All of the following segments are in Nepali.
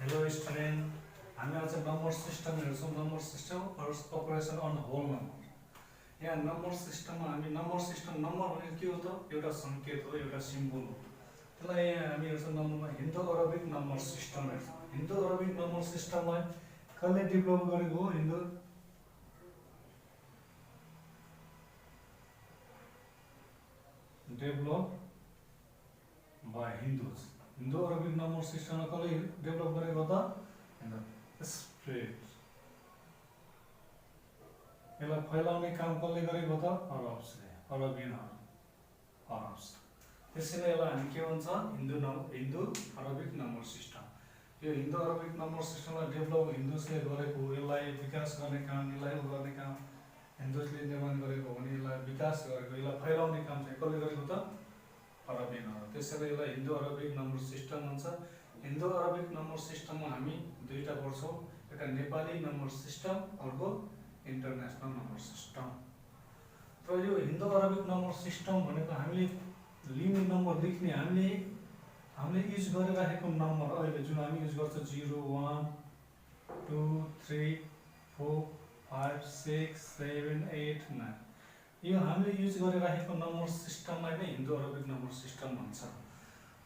हेलो स्टुडेन्ट, हामी आज नम्बर सिस्टम हेर्छौँ। Number system operation on whole number. यहाँ नम्बर सिस्टममा हामी नम्बर सिस्टम नम्बर भनेको के हो त? एउटा सङ्केत हो, एउटा सिम्बल हो। त्यसलाई यहाँ हामी हेर्छौँ नम्बरमा हिन्दो अरबिक नम्बर सिस्टम हेर्छौँ। हिन्दो अरबिक नम्बर सिस्टमलाई कसले डेभलप गरेको हो? हिन्दो develop by Hindus. हिन्दो Arabic number सिस्टमलाई कसले डेभलप गरेको त? स्प्रेड। यसलाई फैलाउने काम कसले गरेको त? अरब्सले, अरब्स। त्यसैले यसलाई हामी के भन्छ? Hindu Arabic number system. यो हिन्दो अरबिक नम्बर सिस्टमलाई डेभलप हिन्दुजले गरेको हो। यसलाई विकास गर्ने काम, यसलाई गर्ने काम हिन्दुजले निर्माण गरेको हो भने यसलाई विकास गरेको, यसलाई फैलाउने काम चाहिँ कसले गरेको त? अरबियनहरू। त्यसैले यसलाई हिन्दो अरबिक नम्बर सिस्टम भन्छ। हिन्दो अरबिक नम्बर सिस्टममा हामी दुईटा पढ्छौँ, एउटा नेपाली नम्बर सिस्टम, अर्को इन्टरनेसनल नम्बर सिस्टम। र यो हिन्दो अरबिक नम्बर सिस्टम भनेको हामीले लिने नम्बर लेख्ने हामीले युज गरिराखेको नम्बर अहिले जुन हामी युज गर्छौँ 0 1 2 3 4 5 6 7 8 9, यो हामीले युज गरिराखेको नम्बर सिस्टमलाई नै हिन्दो अरबिक नम्बर सिस्टम भन्छ।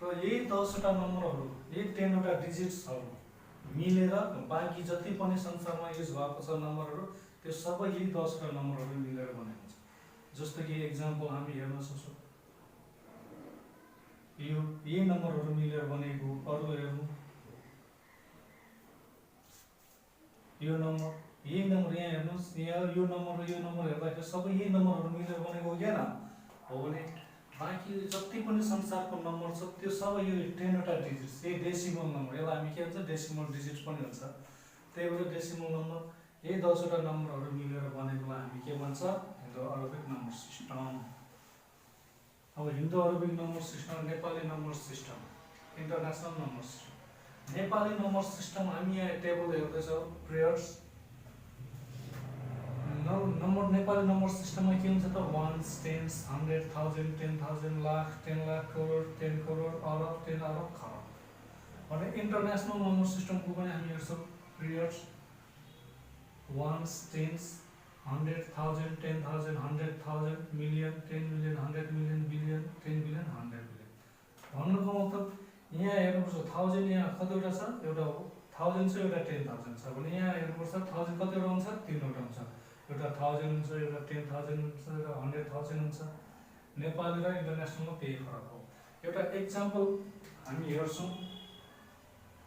र यही 10वटा नम्बरहरू, यही 10वटा डिजिट्सहरू मिलेर बाँकी जति पनि संसारमा युज भएको छ नम्बरहरू, त्यो सबै यही 10वटा नम्बरहरू मिलेर बनेको छ। जस्तो कि एक्जाम्पल हामी हेर्न सक्छौँ, यही नम्बरहरू मिलेर बनेको। अरू हेर्नु, यो नम्बर, यही नम्बर यहाँ हेर्नुहोस्, यहाँ यो नम्बर र यो नम्बर हेर्दाखेरि सबै यही नम्बरहरू मिलेर बनेको हो क्या हो भने बाँकी जति पनि संसारको नम्बर छ त्यो सबै यो 10वटा डिजिट्स, यही डेसिमल नम्बर, यसलाई हामी के भन्छ? डेसिमल डिजिट्स पनि भन्छ। त्यही भएर डेसिमल नम्बर यही 10वटा नम्बरहरू मिलेर बनेकोलाई हामी के भन्छ? Hindu Arabic number system. अब Hindu Arabic number system, Nepali number system, international number system. Nepali number system हामी यहाँ टेबल हेर्दैछौँ, प्रेयर्स नम्बर। नेपाली नम्बर सिस्टममा के हुन्छ त? 1s 10s 100 1000 10,000 लाख 10 लाख करोड 10 करोड अरब 10 अरब खरब। भने इन्टरनेसनल नम्बर सिस्टमको पनि हामी हेर्छौँ, prayers 1s 10s 100,000 10,000 100,000 million 10 million 100 million billion 10 billion 100 billion. भन्नुको मतलब यहाँ हेर्नुपर्छ 1000 यहाँ कतिवटा छ? एउटा 1000 छ, एउटा 10,000 छ भने यहाँ हेर्नुपर्छ 1000 कतिवटा हुन्छ? 3वटा हुन्छ। एउटा 1000 हुन्छ, एउटा 10,000 हुन्छ, एउटा 100,000 हुन्छ। नेपाली र इन्टरनेसनलमा त्यही फरक हो। एउटा एक्जाम्पल हामी हेर्छौँ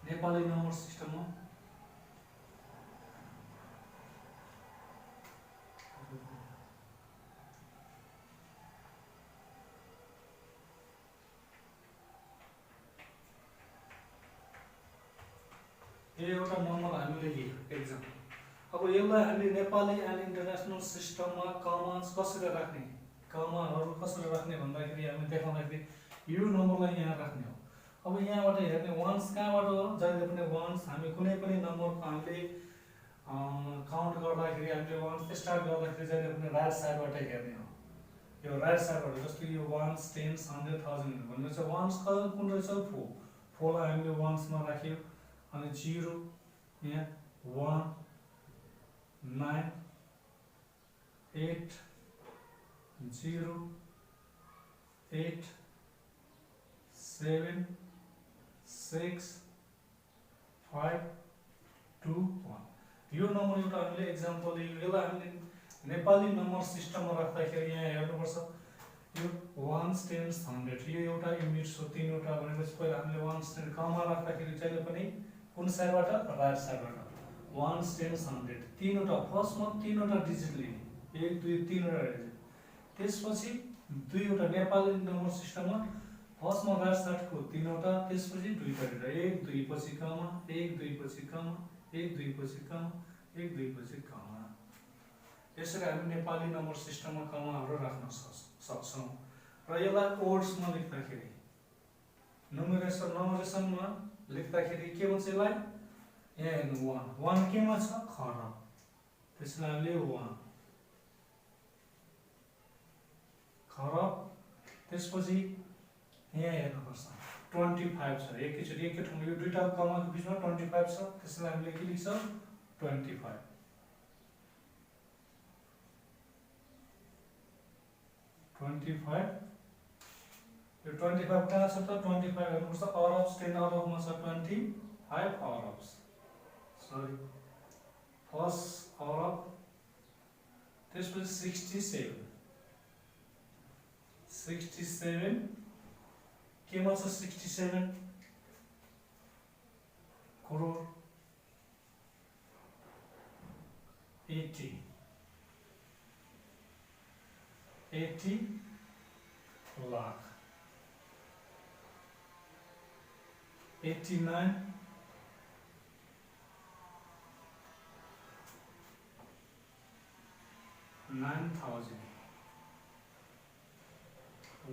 नेपाली नम्बर सिस्टममा। यो एउटा नम्बर हामीले लियौँ एक्जाम्पल। अब यसलाई हामीले नेपाली एन्ड इन्टरनेसनल सिस्टममा कमास कसरी राख्ने, कमाहरू कसरी राख्ने भन्दाखेरि हामी देखाउँदाखेरि यो नम्बरलाई यहाँ राख्ने हो। अब यहाँबाट हेर्ने 1s कहाँबाट हो? जहिले पनि 1s हामी कुनै पनि नम्बरको हामीले काउन्ट गर्दाखेरि हामीले 1s स्टार्ट गर्दाखेरि जहिले पनि राइट साइडबाट हेर्ने हो। यो राइट साइडबाट, जस्तो यो 1s 10s 100,000 भनेपछि 1s कुन रहेछ? 4 लाई हामीले 1sमा राख्यौँ। अनि 0 यहाँ 1 9 8 0 8 7 6 5 2 1। यो नम्बर एउटा हामीले एक्जाम्पल लियौँ। यसलाई हामीले नेपाली नम्बर सिस्टममा राख्दाखेरि यहाँ हेर्नुपर्छ, यो 1s 10s 100 यो एउटा युनिट हो। 3वटा भनेपछि पहिला हामीले 1s 10 कमा राख्दाखेरि जहिले पनि कुन साइडबाट? राइट साइडबाट। 1s 10s 100 3वटा, फर्स्टमा 3वटा डिजिट लिने, 1 2 3वटा डिजिट। त्यसपछि 2वटा नेपाली नम्बर सिस्टममा फर्स्टमा राइट साइडको 3वटा, त्यसपछि 2वटा डिजिट, 1 2 पछि कमा 1 2 पछि कमा 1 2 पछि कमा 1 2 पछि कमा। यसरी हामी नेपाली नम्बर सिस्टममा कमाहरू राख्न सक्छौँ। र यसलाई ओड्समा लेख्दाखेरि, नम्बरेसनमा लेख्दाखेरि के भन्छ यसलाई? यहाँ हेर्नु 1 केमा छ? खरब। त्यसलाई हामीले 1 खरब। त्यसपछि यहाँ हेर्नुपर्छ 25 छ एकैचोटि एकै ठाउँमा यो दुईटा कमाको बीचमा 25 छ त्यसलाई हामीले के लेख्छौं 25 यो 25 कहाँ छ त 25 हेर्नुपर्छ अरब्स 10 अरबमा छ 25 अरब्स सरी फर्स्ट अरब त्यसपछि 67 केमा छ 67 करोड 80 लाख 89 9,000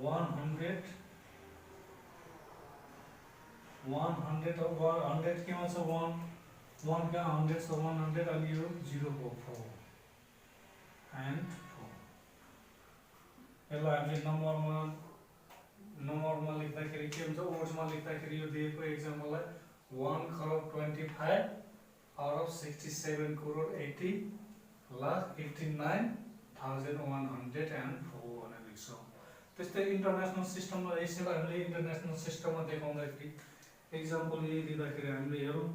100 केमा छ 1 का 100 छ 100 अनि यो 0 को 4 and 4 यसलाई हामीले नम्बरमा लेख्दाखेरि के हुन्छ वर्ड्समा लेख्दाखेरि यो दिएको एक्जाम्पललाई 1 खरब 25 अरब 67 करोड 80 लाख 89,104 भनेर लेख्छौँ। त्यस्तै इन्टरनेसनल सिस्टममा यसैलाई हामीले इन्टरनेसनल सिस्टममा देखाउँदाखेरि एक्जाम्पल यही दिँदाखेरि हामीले हेरौँ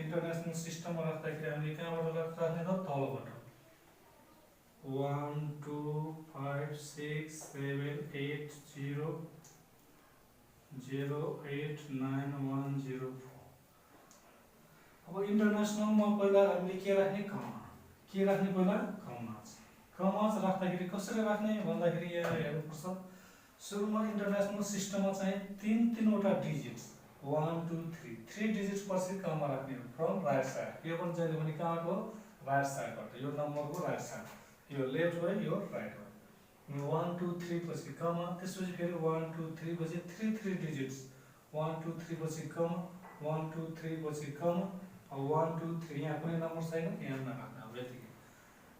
इन्टरनेसनल सिस्टममा राख्दाखेरि हामीले कहाँबाट राख्ने त तलबाट 1 2 5 6 7 8 0 0 8 9 1 0 4 अब इन्टरनेसनलमा पहिला हामीले के राख्ने पहिला कमाच राख्दाखेरि कसरी राख्ने भन्दाखेरि यहाँ हेर्नुपर्छ सुरुमा इन्टरनेसनल सिस्टममा चाहिँ तीनवटा डिजिट्स 1 2 3 डिजिट्स पछि कमा राख्ने फ्रम राइट साइड यो पनि जहिले पनि कहाँको राइट साइडबाट यो नम्बरको राइट साइड यो लेफ्ट भयो यो राइट भयो 1 2 3 पछि कमा त्यसपछि फेरि 1 2 3 पछि 3 डिजिट्स 1 2 3 पछि कमा 1 2 3 पछि कमा 1 2 3 यहाँ कुनै नम्बर छैन यहाँ नराख्ने अब यतिकै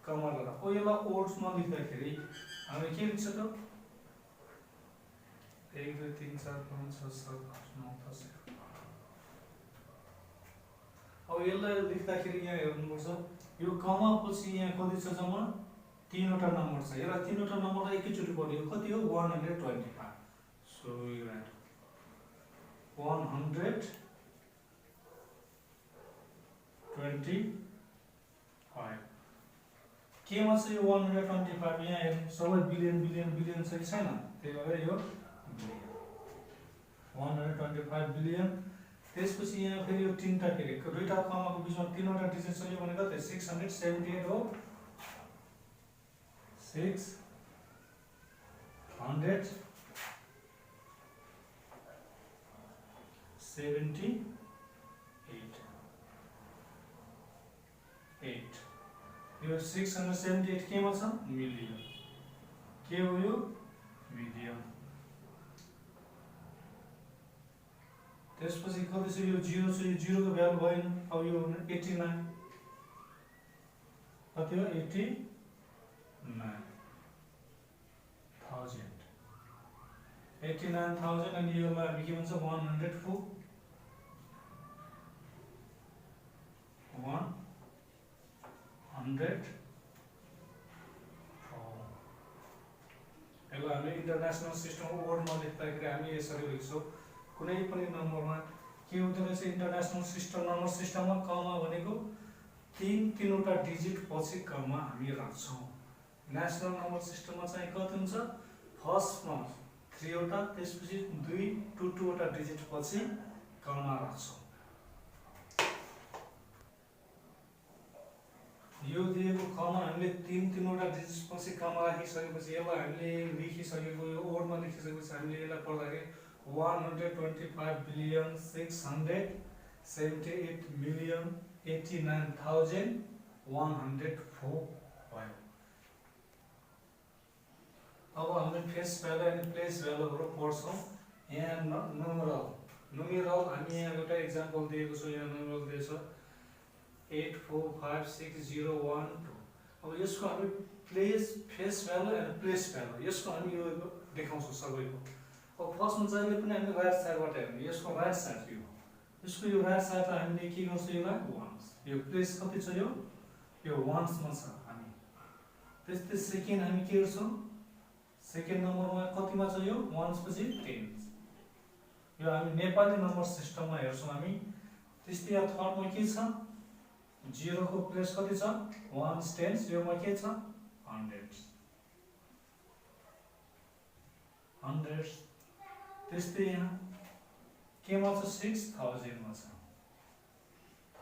कमा गरेर अब यसलाई ओड्समा लेख्दाखेरि हामी के लेख्छ त 1 2 3 4 5 6 7 8 9 10 अब यसलाई लेख्दाखेरि यहाँ हेर्नुपर्छ यो कमा पछि यहाँ कति छ जम्मा तीनवटा नम्बर छ यसलाई तीनवटा नम्बरलाई एकैचोटि पढ्यो कति हो 125 सो यु राइट 125 केमा छ यो 125 यहाँ हेर्नु सबै बिलियन छ कि छैन त्यही भएर यो 125 बिलियन त्यसपछि यहाँ फेरि यो तीनटा फेरि दुईटा कमाको बीचमा तीनवटा डिजिट छ यो भनेको त 678 हो 678 यो 678 केमा छ मिलियन के हो यो मिलियन त्यसपछि कति छ यो 0 छ यो 0 को भ्यालु भएन अब यो 89 कति हो 89,000 अनि योलाई हामी के भन्छ 104 यसलाई हामी इन्टरनेसनल सिस्टम वर्डमा लेख्दाखेरि हामी यसरी लेख्छौँ कुनै पनि नम्बरमा के हुँदो रहेछ इन्टरनेसनल सिस्टम नम्बर सिस्टममा कमा भनेको तीनवटा डिजिट पछि कमा हामी राख्छौँ नेसनल नम्बर सिस्टममा चाहिँ कति हुन्छ फर्स्टमा 3 वटा त्यसपछि 2 वटा डिजिट पछि कमा राख्छौँ यो दिएको कमा हामीले तीनवटा डिजिट पछि कमा राखिसकेपछि यसलाई हामीले लेखिसकेको यो वर्डमा लेखिसकेपछि हामीले यसलाई पढ्दाखेरि 125,678,89,104 भयो अब हामी फेस भ्यालु अनि प्लेस भ्यालुहरु पढ्छौँ यहाँ नुमेरल हामी यहाँ एउटा एक्जाम्पल दिएको छु यहाँ नुमेरल दिएको छ 8456012 अब यसको हामी face value and place value यसको हामी यो देखाउँछौँ सबैको अब फर्स्टमा जहिले पनि हामी राइट साइडबाट हेर्ने, यसको राइट साइड यसको यो राइट साइडलाई हामीले के गर्छौँ, यसलाई वन्स, यो प्लेस कति छ, यो वन्समा छ हामी। त्यस्तै सेकेन्ड हामी के गर्छौँ, सेकेन्ड नम्बरमा कतिमा छ, यो वन्स पछि 10, यो हामी नेपाली नम्बर सिस्टममा हेर्छौँ हामी। त्यस्तै यहाँ थर्डमा के छ, 0 को प्लेस कति छ, वन्स, टेन्स, योमा के छ, हन्ड्रेड्स, हन्ड्रेड्स। त्यस्तै यहाँ केमा छ, 6000 मा छ,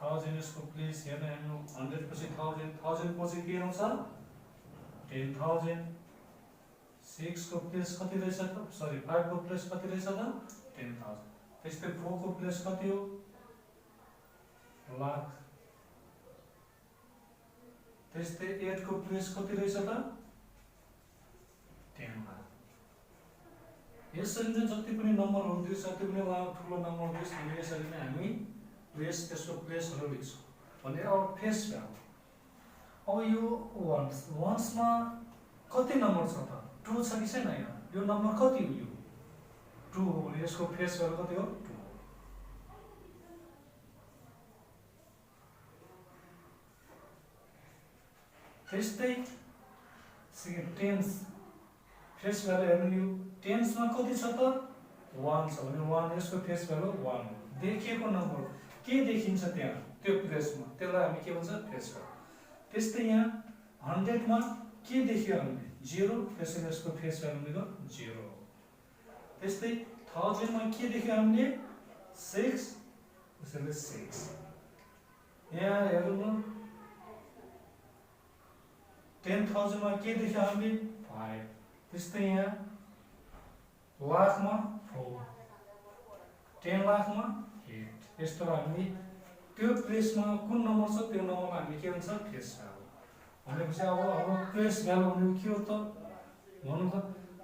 1000 यसको प्लेस हेर्न हामी 100 पछि 1000, 1000 पछि के आउँछ, 10000, 6 को प्लेस कति रहेछ त, सरी 5 को प्लेस कति रहेछ त, 10000। त्यस्तै 4 को प्लेस कति हो, लाख। त्यस्तै 8 को प्लेस कति रहेछ त, 10 लाख। यसरी नै जति पनि नम्बरहरु दिन्छ, जति पनि ठुलो नम्बर दिन्छ, हामी यसरी नै हामी प्लेस, त्यसको प्लेसहरु लेख्छौँ भने अब फेस भ्यालु। अब यो वन्समा कति नम्बर छ त, 2 छ कि छैन, यहाँ यो नम्बर कति हो, यो 2 हो भने यसको फेस भ्यालु कति हो, 2। त्यस्तै सेकेन्ड टेन्स, फेस भ्यालु हेर्नु, यो टेन्समा कति छ त, 1 छ भने 1 यसको फेस भ्यालु 1 हो। देखिएको नम्बर के देखिन्छ त्यहाँ त्यो प्लेसमा, त्यसलाई हामी के भन्छ, फेस भ्यालु। त्यस्तै यहाँ 100 मा के देखियो हामीले, 0, त्यसैले यसको फेस भ्यालु भनेको 0 हो। त्यस्तै 1000 मा के देखियो हामीले, 6, त्यसैले 6। यहाँ हेर्नु 10,000 मा के देखियो हामीले, 5। त्यस्तै यहाँ लाखमा 4, 10 लाखमा 8। यस्तो हामीले त्यो प्लेसमा कुन नम्बर छ त्यो नम्बरमा हामी के भन्छ, फेस भ्यालु भनेपछि। अब हाम्रो प्लेस भ्यालु भनेको के हो त भन्नु त,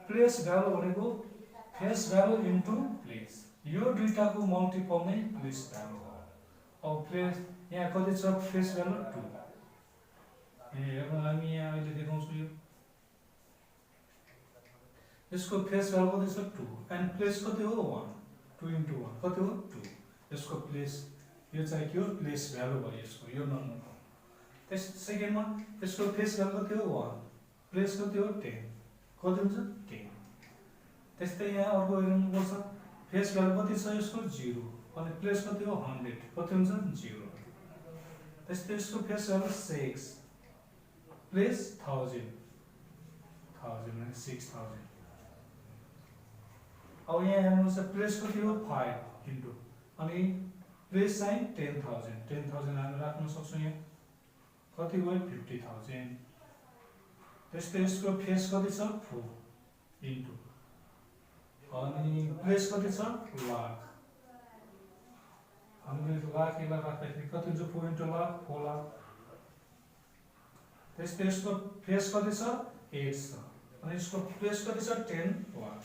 प्लेस भ्यालु भनेको फेस भ्यालु इन्टु प्लेस, यो दुईटाको मल्टिपल नै प्लेस भ्यालु हो। अब प्लेस यहाँ कति छ, फेस भ्यालु 2। हेर्नु हामी यहाँ अहिले देखाउँछौँ, यो यसको फेस भ्यालु कति छ, 2, एन्ड प्लेस कति हो, 1, 2 इन्टु 1 कति हो, 2। यसको प्लेस, यो चाहिँ के हो, प्लेस भ्यालु भयो यसको, यो नम्बरको। त्यस सेकेन्डमा यसको फेस भ्यालु कति हो, 1, प्लेस कति हो, 10, कति हुन्छ, 10। त्यस्तै यहाँ अर्को हेर्नुपर्छ, फेस भ्यालु कति छ यसको, 0, अनि प्लेस कति हो, 100, कति हुन्छ, 0। त्यस्तै यसको फेस भ्यालु 6, प्लेस 1000, 1000 भने 6000। अब यहाँ हेर्नुहोस्, प्लेस कति हो, 5 इन्टु, अनि प्लेस चाहिँ 10,000, 10,000 हामी राख्न सक्छौँ यहाँ, कति भयो, 50,000। त्यस्तै यसको फेस कति छ, 4 इन्टु, अनि प्लेस कति छ, लाख। हामीले लाख यसलाई राख्दाखेरि कति हुन्छ, 4 इन्टु लाख, 4 लाख। त्यस्तै यसको फेस कति छ, 8 छ, अनि यसको प्लेस कति छ, 10 लाख,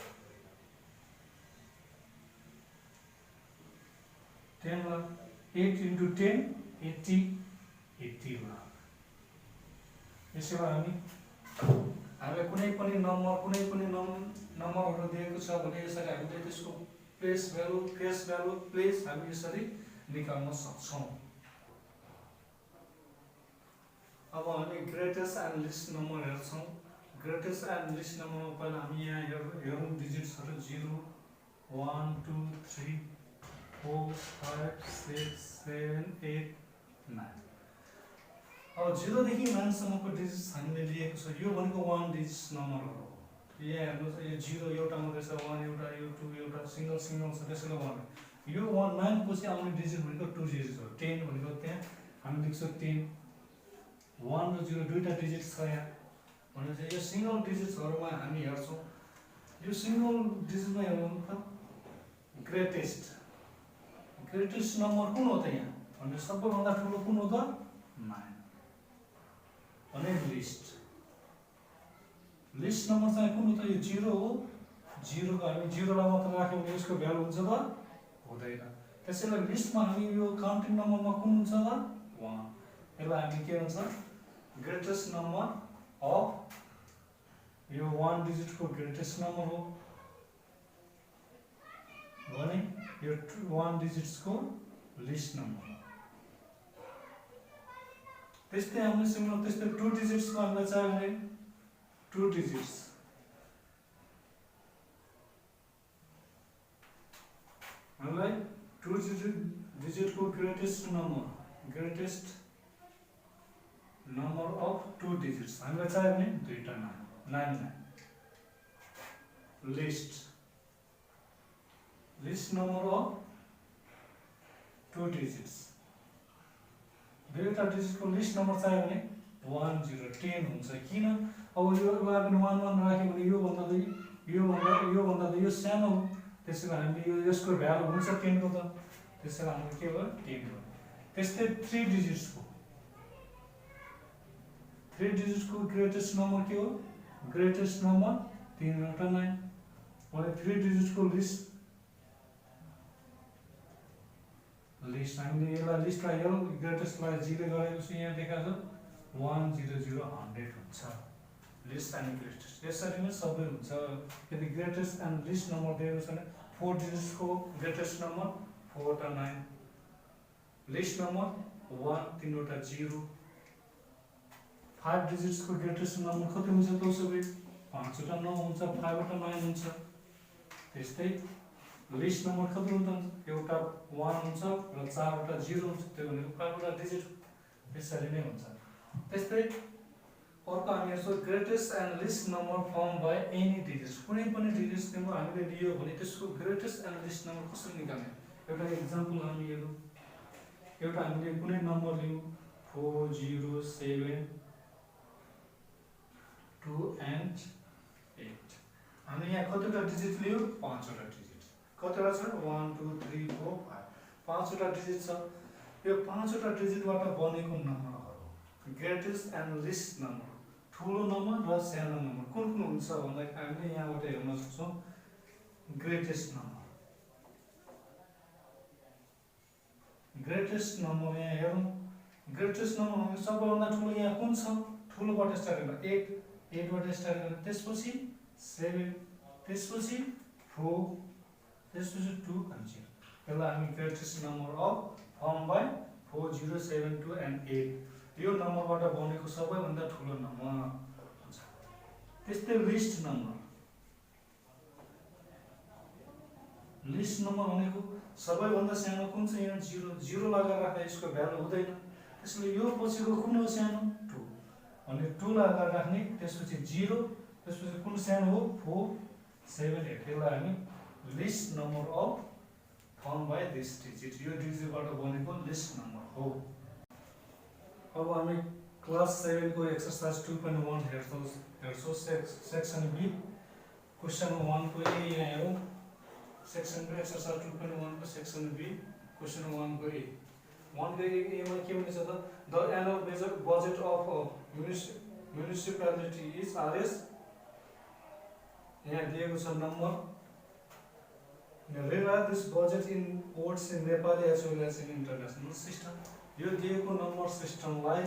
10 लाख। 8 इन्टु 10, 80 लाख। यसैलाई हामीलाई कुनै पनि नम्बरहरु दिएको छ भने यसरी हामीले त्यसको place value, face value, place हामी यसरी निकाल्न सक्छौं। अब हामी ग्रेटेस्ट एन्ड लिस्ट नम्बर हेर्छौं। ग्रेटेस्ट एन्ड लिस्ट नम्बरमा पहिला हामी यहाँ हेरौं डिजिट्सहरु 0, 1, 2, 3, 4, 5, 6, 7, 8, 9। अब 0 देखि 9 सम्मको डिजिट्स हामीले लिएको छ। यो भनेको 1 डिजिट नम्बर हो। यहाँ हेर्नुस्, यो 0 एउटा मात्रै छ, 1 एउटा, यो 2 एउटा, सिंगल छ, त्यसैले 1। यो 9 पछि आउने डिजिट भनेको 2 डिजिट हो। 10 भनेको त्यहाँ हामी लेख्छौं 10। 1 र 0 दुईटा डिजिट छ यहाँ। भनेपछि यो सिंगल डिजिट्सहरुमा हामी हेर्छौं। यो सिंगल डिजिटमा हेर्नु त ग्रेटेस्ट नम्बर कुन हो त यहाँ? भने सबैभन्दा ठुलो कुन हो त? 9। भने लिस्ट नम्बर चाहिँ कुन हो त? यो 0 हो। 0 को हामी 0 लाई मात्र राख्यौं भने यसको भ्यालु हुन्छ त? हुँदैन। त्यसैले लिस्टमा हामी यो काउन्टिङ नम्बरमा कुन हुन्छ त? 1। यसलाई हामी के भन्छ? ग्रेटेस्ट नम्बर अफ, यो 1 डिजिट को ग्रेटेस्ट नम्बर हो। भने यो 1 डिजिट्सको लिस्ट नम्बर। त्यस्तै हामीले सिमिलर त्यस्तै 2 डिजिट्सको हामीलाई चाहियो भने 2 डिजिट्स हामीलाई 2 डिजिटको ग्रेटेस्ट नम्बर अफ 2 डिजिट्स हामीलाई चाहियो भने दुईटा 99 लिस्ट नम्बर अफ 2 डिजिट्स दुईवटा डिजिटको लिस्ट नम्बर चाहियो भने 10 10 हुन्छ। किन अब यो पनि 1 1 राख्यो भने योभन्दा त यो सानो हो, त्यसैले हामीले यसको भ्यालु हुन्छ 10 को त, त्यसैले हामीले के भयो 10 भयो। त्यस्तै 3 डिजिटको ग्रेटेस्ट नम्बर के हो, ग्रेटेस्ट नम्बर 3 वटा 9 भने 3 डिजिटको लिस्ट हामीले यसलाई लिस्टलाई ग्रेटेस्टलाई जीले गरेपछि यहाँ देखाएको छ 1 0 0 100 हुन्छ लिस्ट एन्ड ग्रेटेस्ट। यसरी नै सबै हुन्छ। यदि ग्रेटेस्ट एन्ड लिस्ट नम्बर दिएको छ भने 4 डिजिट्सको ग्रेटेस्ट नम्बर 4 वटा 9 लिस्ट नम्बर 1 3 वटा 0। 5 डिजिट्सको ग्रेटेस्ट नम्बर कति हुन्छ त सबै 5 वटा 9 हुन्छ, 5 वटा 9 हुन्छ। त्यस्तै लिस्ट नम्बर कति हुन्छ एउटा 1 हुन्छ र 4 वटा 0 हुन्छ, त्यो भनेको 5 वटा डिजिट यसरी नै हुन्छ। त्यस्तै अर्को हामी हेर्छौँ greatest and list number form by any digits. कुनै पनि डिजिट नम्बर हामीले लियो भने त्यसको ग्रेटेस्ट एन्ड लिस्ट नम्बर कसरी निकाल्ने, एउटा एक्जाम्पल हामी हेरौँ। एउटा हामीले कुनै नम्बर लियौँ 4 0 7 2 and 8, हामीले यहाँ कतिवटा डिजिट लियो 5 वटा डिजिट, कतिवटा छ 1 2 3 4 5 5 वटा डिजिट छ। यो 5 वटा डिजिटबाट बनेको नम्बरहरू ग्रेटेस्ट एन्ड लिस्ट नम्बर, ठुलो नम्बर र सानो नम्बर कुन कुन हुन्छ भन्दाखेरि हामीले यहाँबाट हेर्न सक्छौँ। ग्रेटेस्ट नम्बर यहाँ हेरौँ, ग्रेटेस्ट नम्बर भनेको सबैभन्दा ठुलो यहाँ कुन छ, ठुलोबाट स्टार्ट गर्न 8 बाट स्टार्ट गर्न, त्यसपछि 7, त्यसपछि 4, त्यसपछि 2 and 0। यसलाई हामी greatest number of form by 4 0 7 2 and 8 यो नम्बरबाट बनेको सबैभन्दा ठुलो नम्बर हुन्छ। त्यस्तै लिस्ट नम्बर भनेको सबैभन्दा सानो कुन छ, यहाँ 0 0 लगाएर राख्दा यसको भ्यालु हुँदैन, त्यसले यो पछिको कुन हो सानो 2 भने 2 लगाएर राख्ने, त्यसपछि 0, त्यसपछि कुन सानो हो 4 7 8। यसलाई हामी list number of form by this digit, यो डिजिटबाट बनेको लिस्ट नम्बर हो। अब हामी क्लास 7 को एक्सरसाइज 2.1 हेर्छौँ सेक्सन बी क्वेसन 1 को ए यहाँ हेरौँ। सेक्सन बी एक्सरसाइज 2.1 को सेक्सन बी क्वेसन 1 को ए 1 को ए मा के भन्छ त, the annual budget of municipality is RS, यहाँ दिएको छ number. Rewrite this budget in words in Nepali as well as in international system। यो दिएको नम्बर सिस्टमलाई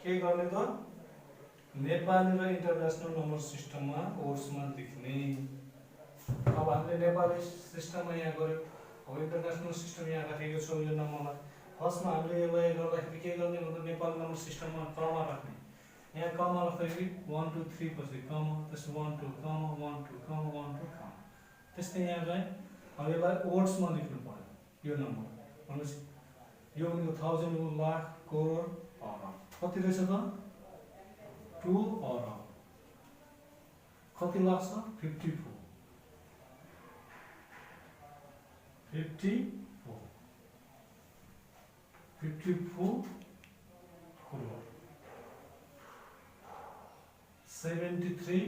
के गर्ने त, नेपाली र इन्टरनेसनल नम्बर सिस्टममा वर्ड्समा लेख्ने। अब हामीले नेपाली सिस्टममा यहाँ गर्यो, अब इन्टरनेसनल सिस्टम यहाँ राखेको छ यो नम्बरलाई। फर्स्टमा हामीले यसलाई गर्दाखेरि के गर्ने भन्दा नेपाली नम्बर सिस्टममा कमा राख्ने, यहाँ कमा राख्दाखेरि 1 2 3 पछि कमा, त्यसपछि 1 2 कमा 1 2 कमा 1 2 कमा, त्यस्तै यहाँ चाहिँ अब यसलाई वर्ड्समा लेख्नु पर्यो। यो नम्बर भनेपछि यो भनेको 1000 हो, लाख करोड अरब, कति रहेछ त 2 अरब, कति लाग्छ 54 करोड, 73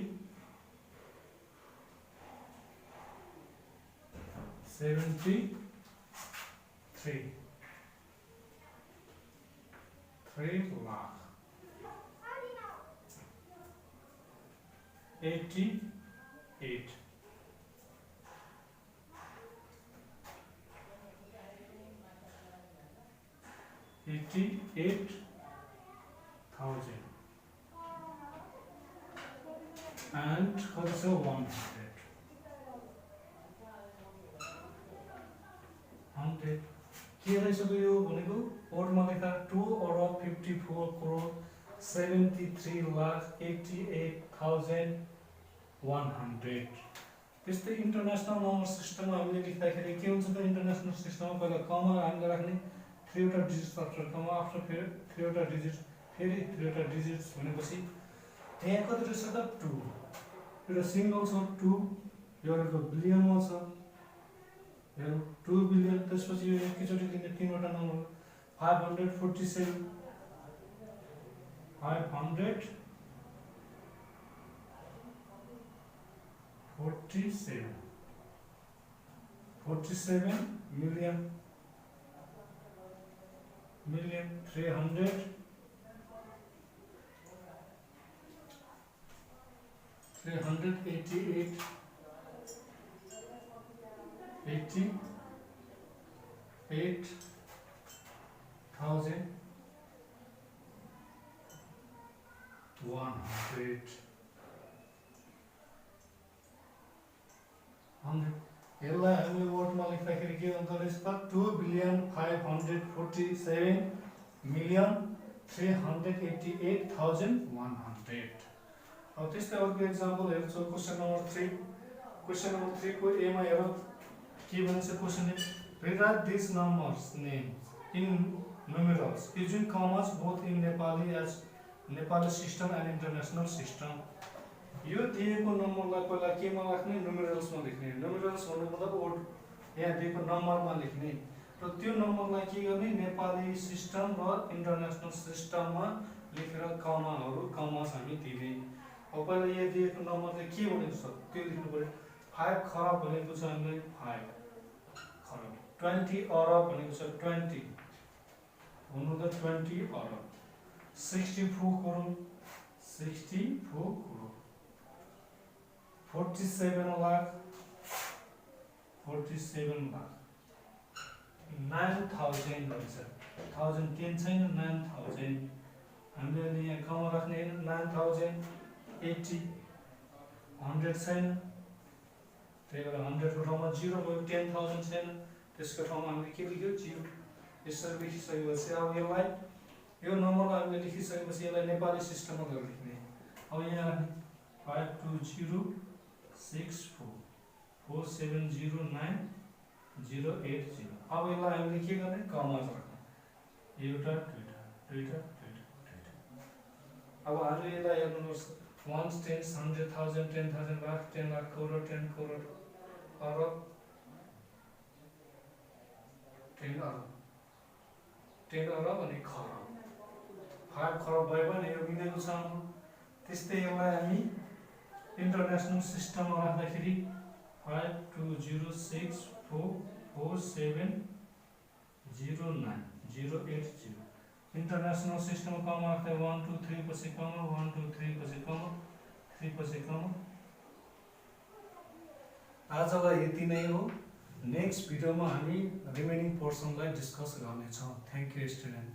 3 lakh, 88 88,000 and also 100। 100 के रहेछ त यो भनेको ओडमा लेखा 2,54,73,88,100। त्यस्तै इन्टरनेसनल नम्बर सिस्टममा हामीले लेख्दाखेरि के हुन्छ त इन्टरनेसनल सिस्टममा पहिला कमा हामीले राख्ने 3 वटा डिजिट्स आफ्टर कमा आफ्टर फेरि 3 वटा डिजिट्स फेरि 3 वटा डिजिट्स भनेपछि त्यहाँ कति रहेछ त 2 एउटा सिंगल छ 2 यो भनेको बिलियनमा छ यो 2 बिलियन त्यसपछि यो एकैचोटि लिने 3 वटा नम्बर 547 मिलियन 300 388 88,100 यसलाई हामीले वर्डमा लेख्दाखेरि के हुन्छ रहेछ त 2,547,388,100। अब त्यस्तै अर्को एक्जाम्पल हेर्छौँ क्वेशन नम्बर 3 को ए मा हेर के भन्छ question rewrite this numbers names in numerals using commas both in Nepali system and international system. यो दिएको नम्बरलाई पहिला केमा राख्ने न्युमेरल्समा लेख्ने न्युमेरल्स भन्नु मतलब ओड यहाँ दिएको नम्बरमा लेख्ने र त्यो नम्बरलाई के गर्ने नेपाली सिस्टम र इन्टरनेसनल सिस्टममा लेखेर कमास हामी दिने। अब पहिला यहाँ दिएको नम्बरले के भनेको छ त्यो लेख्नु पर्यो 5 खरब भनेको छ हामीलाई 5 खरब 20 अरब भनेको छ 20 भन्नु त 20 अरब 64 करोड 47 लाख 9,000 रहेछ 1000 10 छैन 9,000 हामीले यहाँ कमा राख्ने 9,080 100 छैन त्यही भएर 100 को ठाउँमा 0 भयो 10,000 छैन त्यसको ठाउँमा हामीले के लेख्यो 0 यसरी लेखिसकेपछि अब यसलाई यो नम्बरलाई हामीले लेखिसकेपछि यसलाई नेपाली सिस्टममा गएर लेख्ने। अब यहाँ 52064709,080 अब यसलाई हामीले के गर्ने कमा राख्ने एउटा दुईटा अब हामीले यसलाई हेर्नुपर्छ 1 10 100,000 10,000 लाख 10 लाख करोड 10 करोड अरब 10 अरब अनि खरब 5 खरब भयो भने यो मिलेको छ। त्यस्तै यसलाई हामी इन्टरनेसनल सिस्टममा राख्दाखेरि 52064709,080 इन्टरनेसनल सिस्टममा कमा राख्दा 1 2 3 पछि कमा 1 2 3 पछि कमा 3 पछि कमा। आजलाई यति नै हो। नेक्स्ट भिडियोमा हामी रिमेनिङ पोर्सनलाई डिस्कस गर्नेछौँ। Thank you student.